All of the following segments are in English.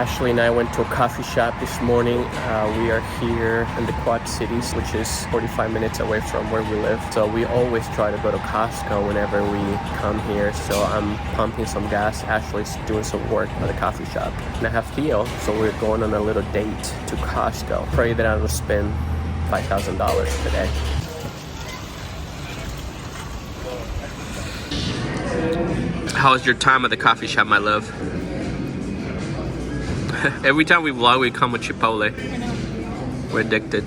Ashley and I went to a coffee shop this morning. We are here in the Quad Cities, which is 45 minutes away from where we live. So we always try to go to Costco whenever we come here. So I'm pumping some gas. Ashley's doing some work at the coffee shop. And I have Theo, so we're going on a little date to Costco. Pray that I don't spend $5,000 today. How's your time at the coffee shop, my love? Every time we vlog, we come with Chipotle. I know. We're addicted.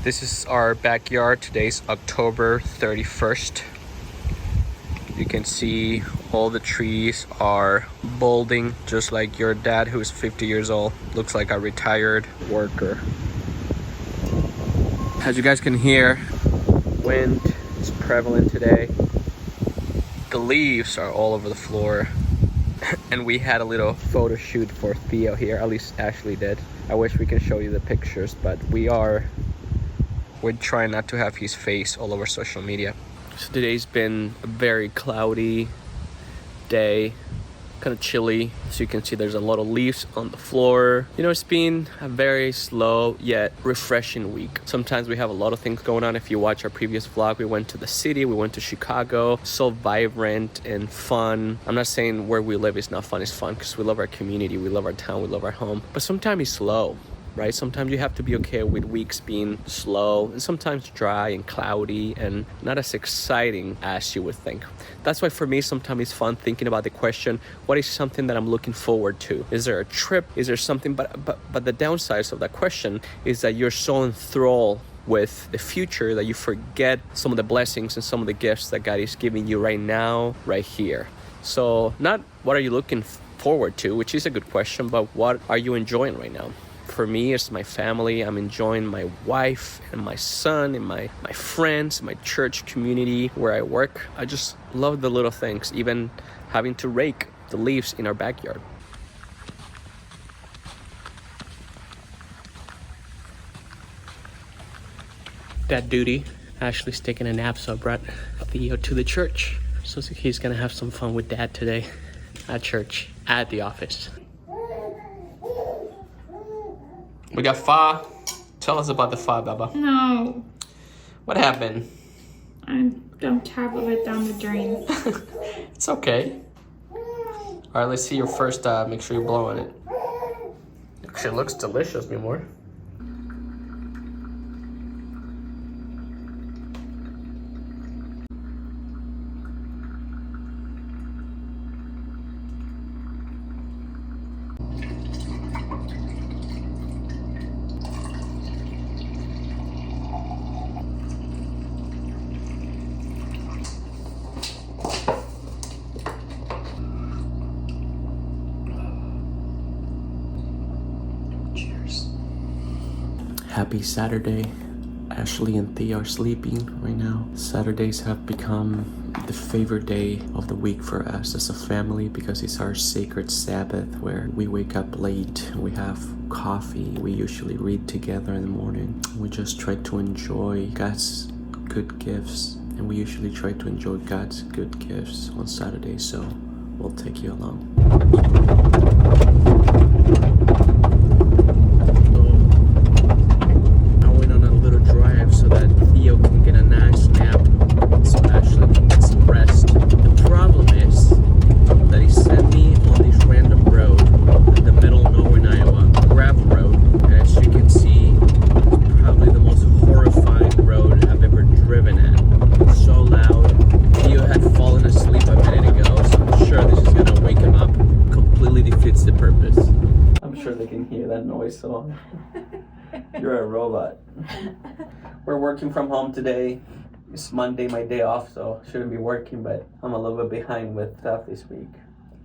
This is our backyard. Today's October 31st. You can see all the trees are balding, just like your dad, who is 50 years old. Looks like a retired worker. As you guys can hear, wind is prevalent today. The leaves are all over the floor. And we had a little photo shoot for Theo here, at least Ashley did. I wish we can show you the pictures, but we're trying not to have his face all over social media. So today's been a very cloudy day, kind of chilly. So you can see there's a lot of leaves on the floor. You know, it's been a very slow yet refreshing week. Sometimes we have a lot of things going on. If you watch our previous vlog, we went to the city, we went to Chicago. So vibrant and fun. I'm not saying where we live is not fun, it's fun because we love our community, we love our town, we love our home. But sometimes it's slow. Right? Sometimes you have to be okay with weeks being slow and sometimes dry and cloudy and not as exciting as you would think. That's why for me, sometimes it's fun thinking about the question, what is something that I'm looking forward to? Is there a trip? Is there something? But the downsides of that question is that you're so enthralled with the future that you forget some of the blessings and some of the gifts that God is giving you right now, right here. So not what are you looking forward to, which is a good question, but what are you enjoying right now? For me, it's my family. I'm enjoying my wife and my son and my friends, my church community where I work. I just love the little things, even having to rake the leaves in our backyard. Dad duty. Ashley's taking a nap, so I brought Theo to the church. So he's gonna have some fun with Dad today at church, at the office. We got Fa. Tell us about the Fa, Baba. No. What happened? I'm gonna travel it down the drain. It's okay. All right, let's see your first. Make sure you blow on it. Actually, it looks delicious, mi amor. Happy Saturday. Ashley and Thea are sleeping right now. Saturdays have become the favorite day of the week for us as a family because it's our sacred Sabbath where we wake up late, we have coffee, we usually read together in the morning. We just try to enjoy God's good gifts, and we usually try to enjoy God's good gifts on Saturday, so we'll take you along. So I went on a little drive so that Theo can get a nice nap. lot. We're working from home today. It's Monday, my day off, so shouldn't be working, but I'm a little bit behind with stuff this week.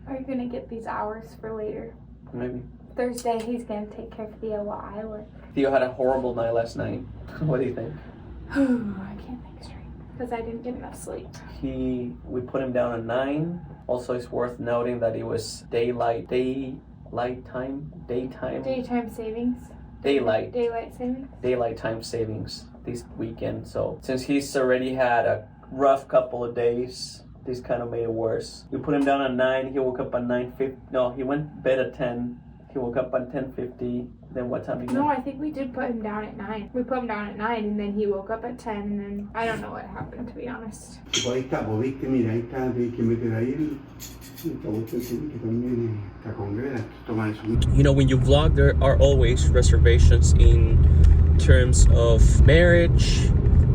Are you gonna get these hours for later? Maybe. Thursday, he's gonna take care of Theo while I work. Theo had a horrible night last night. What do you think? I can't think straight because I didn't get enough sleep. We put him down at 9. Also, it's worth noting that it was daytime Savings. Daylight time savings this weekend. So since he's already had a rough couple of days, this kind of made it worse. We put him down at 9. He woke up at 9:50. No, he went to bed at 10. He woke up at 10:50. Then what time? No, I think we did put him down at 9. We put him down at 9, and then he woke up at 10, and then I don't know what happened, to be honest. Ahí está, vos viste, mira, ahí está, hay que meter ahí el cabucho que también está con greda, toma eso. You know, when you vlog, there are always reservations in terms of marriage,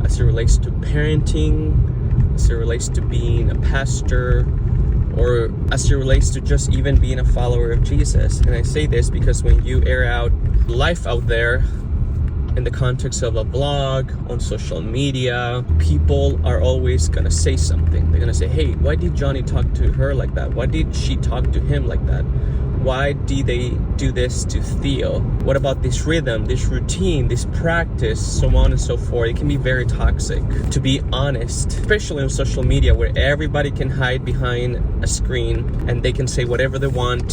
as it relates to parenting, as it relates to being a pastor, or as it relates to just even being a follower of Jesus. And I say this because when you air out life out there in the context of a blog, on social media, people are always gonna say something. They're gonna say, hey, why did Johnny talk to her like that? Why did she talk to him like that? Why did they do this to Theo? What about this rhythm, this routine, this practice, so on and so forth? It can be very toxic, to be honest, especially on social media where everybody can hide behind a screen and they can say whatever they want.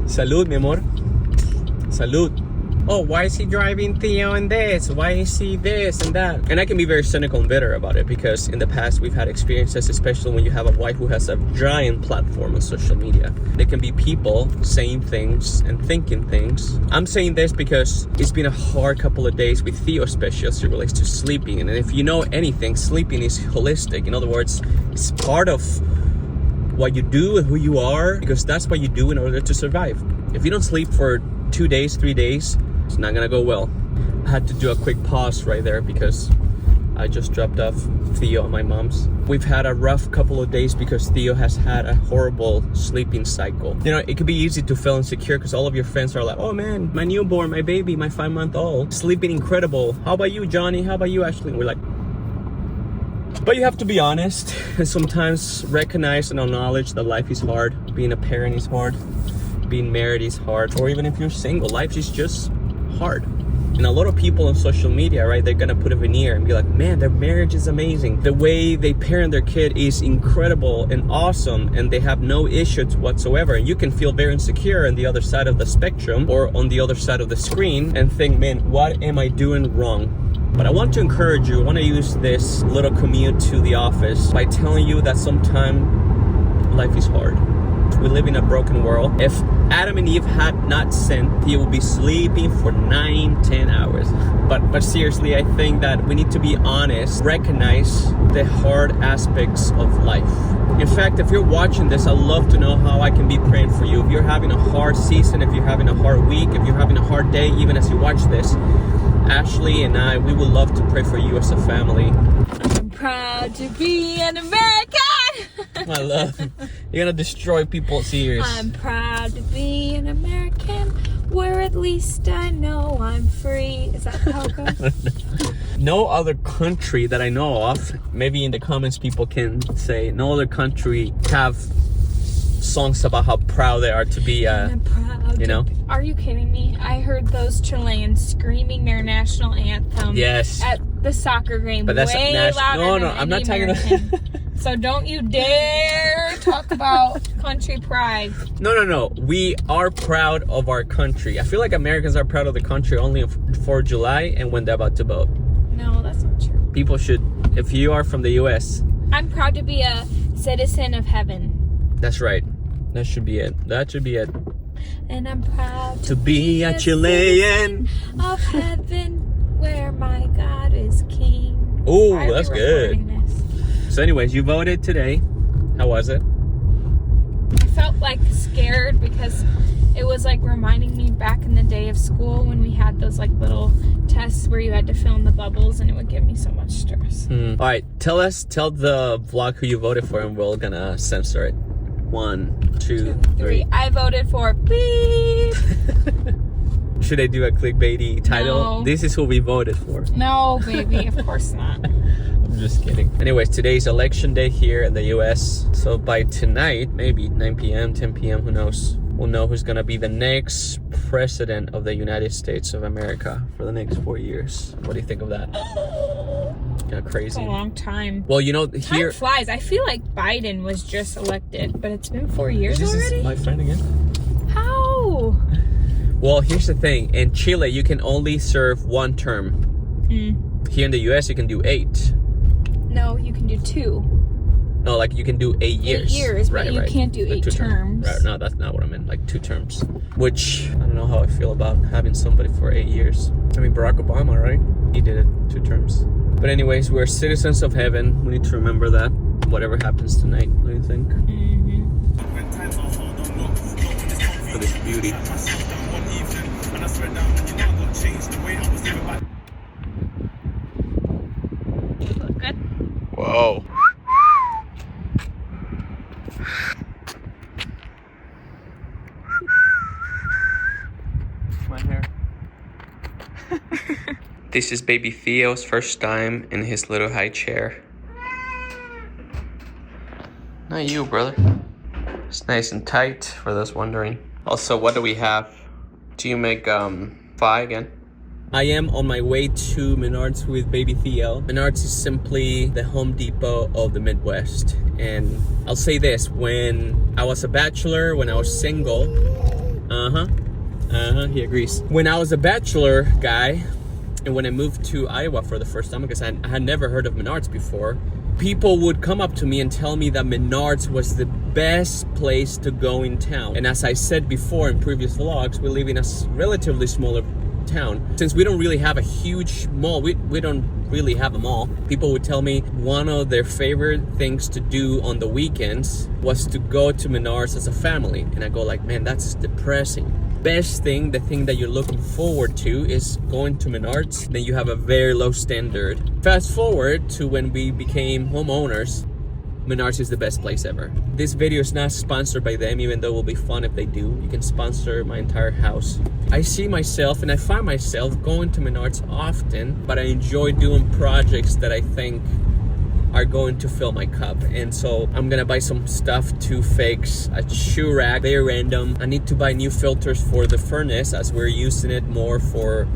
Salud, mi amor. Salud. Oh, why is he driving Theo in this? Why is he this and that? And I can be very cynical and bitter about it because in the past we've had experiences, especially when you have a wife who has a giant platform on social media. There can be people saying things and thinking things. I'm saying this because it's been a hard couple of days with Theo, especially as it relates to sleeping. And if you know anything, sleeping is holistic. In other words, it's part of what you do and who you are, because that's what you do in order to survive. If you don't sleep for 2 days, 3 days, it's not gonna go well. I had to do a quick pause right there because I just dropped off Theo at my mom's. We've had a rough couple of days because Theo has had a horrible sleeping cycle. You know, it could be easy to feel insecure because all of your friends are like, oh man, my newborn, my baby, my 5-month-old, sleeping incredible. How about you, Johnny? How about you, Ashley? We're like, but you have to be honest and sometimes recognize and acknowledge that life is hard. Being a parent is hard. Being married is hard. Or even if you're single, life is just hard. And a lot of people on social media, right, they're gonna put a veneer and be like, man, their marriage is amazing. The way they parent their kid is incredible and awesome, and they have no issues whatsoever. And you can feel very insecure on the other side of the spectrum or on the other side of the screen and think, man, what am I doing wrong? But I want to encourage you, I want to use this little commute to the office by telling you that sometimes life is hard. We live in a broken world. If Adam and Eve had not sinned, he would be sleeping for 9-10 hours. But seriously, I think that we need to be honest, recognize the hard aspects of life. In fact, if you're watching this, I'd love to know how I can be praying for you. If you're having a hard season, if you're having a hard week, if you're having a hard day, even as you watch this, Ashley and I, we would love to pray for you as a family. I'm proud to be an American. I love it. You're gonna destroy people's ears. I'm proud to be an American, where at least I know I'm free. Is that how it goes? No other country that I know of, maybe in the comments people can say, no other country have songs about how proud they are to be, I'm proud. you know? Are you kidding me? I heard those Chileans screaming their national anthem Yes. at the soccer game. But that's way louder no, than I'm not any talking American. about. So don't you dare talk about country pride. No. We are proud of our country. I feel like Americans are proud of the country only on 4th of July and when they're about to vote. No, that's not true. People should, if you are from the U.S. I'm proud to be a citizen of heaven. That's right. That should be it. That should be it. And I'm proud To be a Chilean. of heaven, where my God is king. Oh, Why are we that's good. recording this? So anyways, you voted today. How was it? I felt like scared because it was like reminding me back in the day of school when we had those like little tests where you had to fill in the bubbles and it would give me so much stress. All right, tell the vlog who you voted for and we're gonna censor it. 1, 2, 3. I voted for beep. Should I do a clickbaity title? No. This is who we voted for. No, baby, of course not. I'm just kidding. Anyways, today's election day here in the US. So by tonight, maybe 9 p.m., 10 p.m., who knows? We'll know who's gonna be the next president of the United States of America for the next 4 years. What do you think of that? Kind of crazy. It's a long time. Well, you know, here... Time flies. I feel like Biden was just elected, but it's been 4 years already? Is my friend again? How? Well, here's the thing. In Chile, you can only serve 1 term. Here in the US, you can do 8. No, you can do 2. No, like you can do 8 years. 8 years, but right, you right. can't do 8 terms. Right, no, that's not what I meant. Like 2 terms. Which, I don't know how I feel about having somebody for 8 years. I mean, Barack Obama, right? He did it 2 terms. But anyways, we're citizens of heaven. We need to remember that. Whatever happens tonight, what do you think? For this beauty. Look good. Whoa. My hair. This is baby Theo's first time in his little high chair. Not you, brother. It's nice and tight, for those wondering. Also, what do we have? Do you make pie again? I am on my way to Menards with baby Theo. Menards is simply the Home Depot of the Midwest. And I'll say this, when I was a bachelor, when I was single, he agrees. When I was a bachelor guy, and when I moved to Iowa for the first time, because I had never heard of Menards before, people would come up to me and tell me that Menards was the best place to go in town. And as I said before in previous vlogs, we live in a relatively smaller town. Since we don't really have a huge mall, we don't really have a mall. People would tell me one of their favorite things to do on the weekends was to go to Menards as a family. And I go like, man, that's depressing. Best thing, the thing that you're looking forward to is going to Menards, then you have a very low standard. Fast forward to when we became homeowners, Menards is the best place ever. This video is not sponsored by them, even though it will be fun if they do. You can sponsor my entire house. I see myself and I find myself going to Menards often, but I enjoy doing projects that I think are going to fill my cup. And so I'm gonna buy some stuff to fix a shoe rack, very random. I need to buy new filters for the furnace as we're using it more for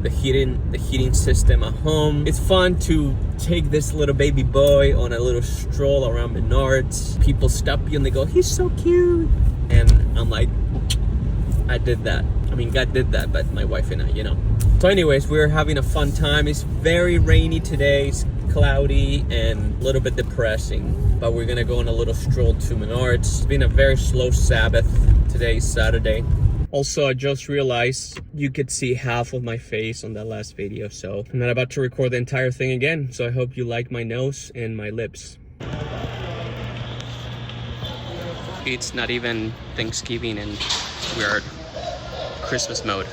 the heating system at home. It's fun to take this little baby boy on a little stroll around Menards. People stop you and they go, he's so cute. And I'm like, I did that. I mean, God did that, but my wife and I, you know. So anyways, we're having a fun time. It's very rainy today. It's cloudy and a little bit depressing, but we're gonna go on a little stroll to Menards. It's been a very slow Sabbath. Today is Saturday. Also, I just realized you could see half of my face on that last video, so I'm not about to record the entire thing again. So I hope you like my nose and my lips. It's not even Thanksgiving and we're Christmas mode.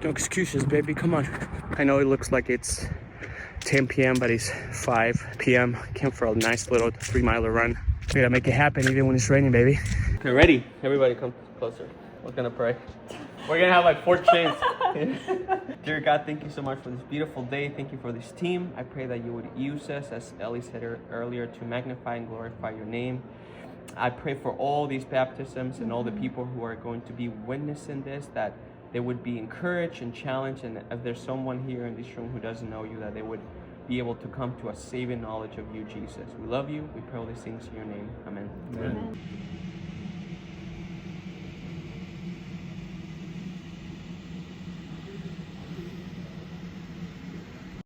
No excuses, baby, come on. I know it looks like it's 10 p.m., but it's 5 p.m. Came for a nice little 3-miler run. We gotta make it happen even when it's raining, baby. Okay, ready? Everybody come closer. We're gonna pray. We're gonna have like 4 chains. Dear God, thank you so much for this beautiful day. Thank you for this team. I pray that you would use us, as Ellie said earlier, to magnify and glorify your name. I pray for all these baptisms and all the people who are going to be witnessing this, that they would be encouraged and challenged, and if there's someone here in this room who doesn't know you, that they would be able to come to a saving knowledge of you, Jesus. We love you. We pray all these things in your name. Amen. Amen.